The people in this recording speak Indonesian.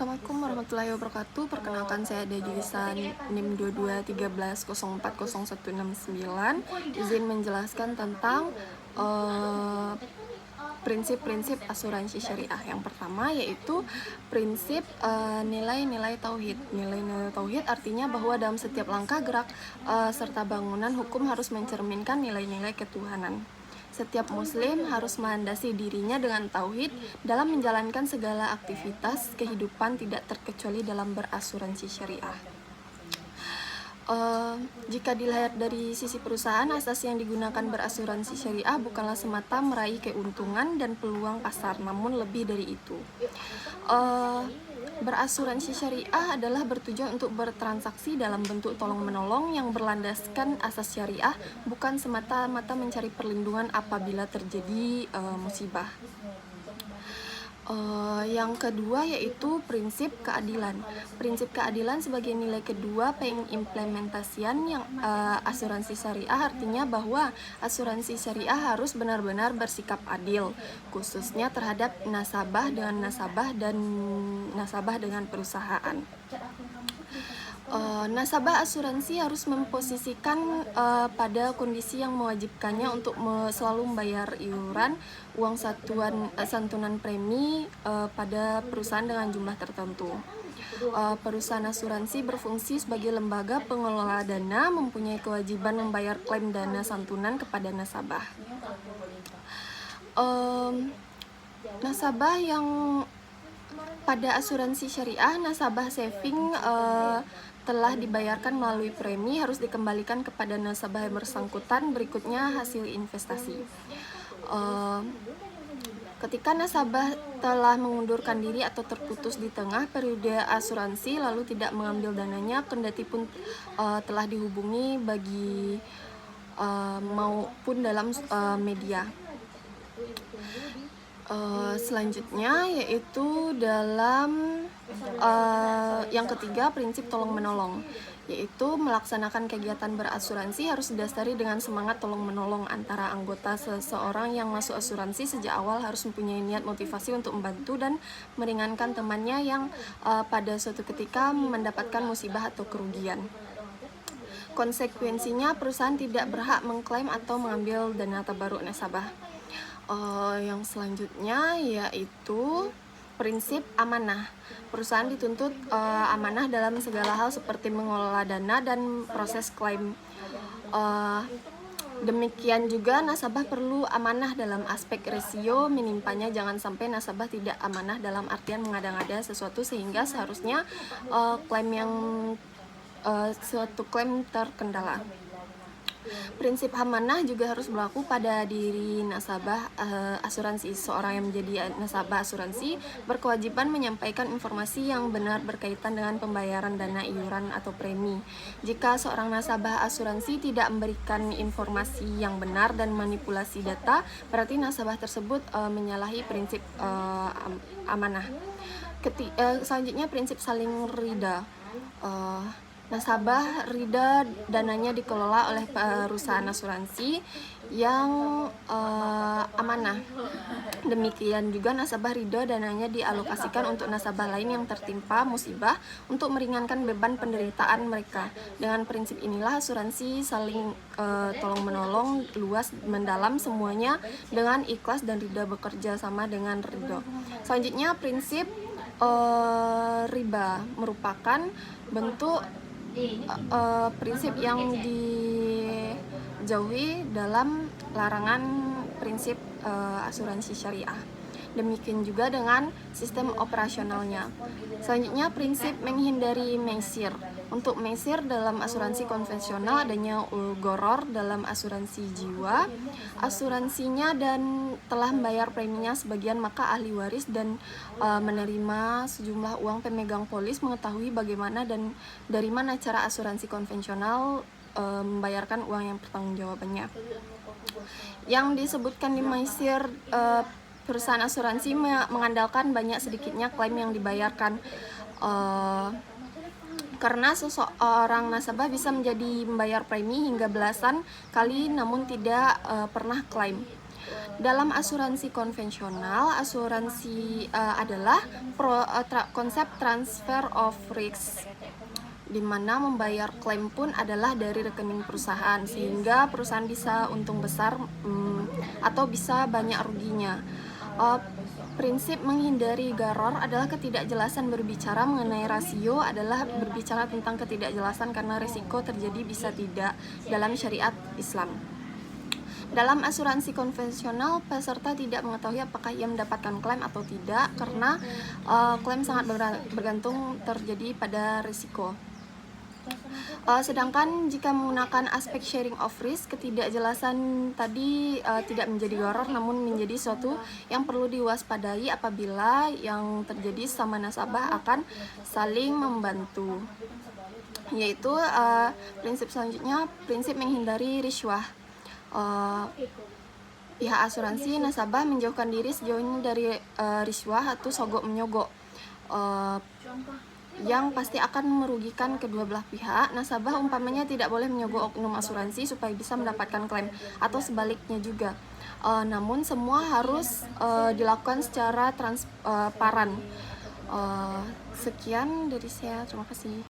Assalamualaikum warahmatullahi wabarakatuh. Perkenalkan, saya ada jurusan NIM 2213010169. Izin menjelaskan tentang prinsip-prinsip asuransi syariah. Yang pertama yaitu prinsip nilai-nilai tauhid. Nilai-nilai tauhid artinya bahwa dalam setiap langkah gerak serta bangunan hukum harus mencerminkan nilai-nilai ketuhanan. Setiap muslim harus melandasi dirinya dengan tauhid dalam menjalankan segala aktivitas kehidupan, tidak terkecuali dalam berasuransi syariah. Jika dilihat dari sisi perusahaan, asas yang digunakan berasuransi syariah bukanlah semata meraih keuntungan dan peluang pasar, namun lebih dari itu. Berasuransi syariah adalah bertujuan untuk bertransaksi dalam bentuk tolong-menolong yang berlandaskan asas syariah, bukan semata-mata mencari perlindungan apabila terjadi musibah. Yang kedua yaitu prinsip keadilan. Prinsip keadilan sebagai nilai kedua pengimplementasian yang asuransi syariah, artinya bahwa asuransi syariah harus benar-benar bersikap adil, khususnya terhadap nasabah dengan nasabah dan nasabah dengan perusahaan. Nasabah asuransi harus memposisikan pada kondisi yang mewajibkannya untuk selalu membayar iuran uang santunan premi pada perusahaan dengan jumlah tertentu. Perusahaan asuransi berfungsi sebagai lembaga pengelola dana, mempunyai kewajiban membayar klaim dana santunan kepada nasabah. Nasabah yang pada asuransi syariah, nasabah saving telah dibayarkan melalui premi harus dikembalikan kepada nasabah yang bersangkutan. Berikutnya hasil investasi. Ketika nasabah telah mengundurkan diri atau terputus di tengah periode asuransi lalu tidak mengambil dananya, kendati pun telah dihubungi maupun dalam media. Selanjutnya yaitu dalam yang ketiga, prinsip tolong-menolong, yaitu melaksanakan kegiatan berasuransi harus didasari dengan semangat tolong-menolong antara anggota. Seseorang yang masuk asuransi sejak awal harus mempunyai niat motivasi untuk membantu dan meringankan temannya yang pada suatu ketika mendapatkan musibah atau kerugian. Konsekuensinya, perusahaan tidak berhak mengklaim atau mengambil dana tabaruk nasabah. Yang selanjutnya yaitu prinsip amanah. Perusahaan dituntut amanah dalam segala hal seperti mengelola dana dan proses klaim. Demikian juga nasabah perlu amanah dalam aspek resiko menimpanya. Jangan sampai nasabah tidak amanah dalam artian mengada-ngada sesuatu sehingga seharusnya suatu klaim terkendala. Prinsip amanah juga harus berlaku pada diri nasabah asuransi. Seorang yang menjadi nasabah asuransi berkewajiban menyampaikan informasi yang benar berkaitan dengan pembayaran dana iuran atau premi. Jika seorang nasabah asuransi tidak memberikan informasi yang benar dan manipulasi data, berarti nasabah tersebut menyalahi prinsip amanah. Selanjutnya prinsip saling ridha. Nasabah ridha dananya dikelola oleh perusahaan asuransi yang amanah. Demikian juga nasabah ridha dananya dialokasikan untuk nasabah lain yang tertimpa musibah untuk meringankan beban penderitaan mereka. Dengan prinsip inilah asuransi saling tolong-menolong luas mendalam, semuanya dengan ikhlas dan ridha, bekerja sama dengan ridha. Selanjutnya prinsip riba merupakan bentuk prinsip yang dijauhi dalam larangan prinsip asuransi syariah. Demikian juga dengan sistem operasionalnya. Selanjutnya prinsip menghindari meisir. Untuk meisir dalam asuransi konvensional adanya goror dalam asuransi jiwa. Asuransinya dan telah membayar preminya sebagian, maka ahli waris dan menerima sejumlah uang pemegang polis mengetahui bagaimana dan dari mana cara asuransi konvensional membayarkan uang yang pertanggungjawabannya. Yang disebutkan di meisir, perusahaan asuransi mengandalkan banyak sedikitnya klaim yang dibayarkan, karena seseorang nasabah bisa menjadi membayar premi hingga belasan kali namun tidak pernah klaim. Dalam asuransi konvensional, asuransi adalah konsep transfer of risk, di mana membayar klaim pun adalah dari rekening perusahaan, sehingga perusahaan bisa untung besar atau bisa banyak ruginya. Prinsip menghindari gharar adalah ketidakjelasan. Berbicara mengenai rasio adalah berbicara tentang ketidakjelasan karena risiko terjadi bisa tidak dalam syariat Islam. Dalam asuransi konvensional, peserta tidak mengetahui apakah ia mendapatkan klaim atau tidak karena klaim sangat bergantung terjadi pada risiko. Sedangkan jika menggunakan aspek sharing of risk, ketidakjelasan tadi tidak menjadi gharar namun menjadi suatu yang perlu diwaspadai apabila yang terjadi sama nasabah akan saling membantu. Yaitu prinsip selanjutnya, prinsip menghindari riswah. Pihak asuransi nasabah menjauhkan diri sejauh ini dari riswah atau sogok menyogok yang pasti akan merugikan kedua belah pihak. Nasabah umpamanya tidak boleh menyogok oknum asuransi supaya bisa mendapatkan klaim, atau sebaliknya juga. Namun semua harus dilakukan secara transparan. Sekian dari saya, terima kasih.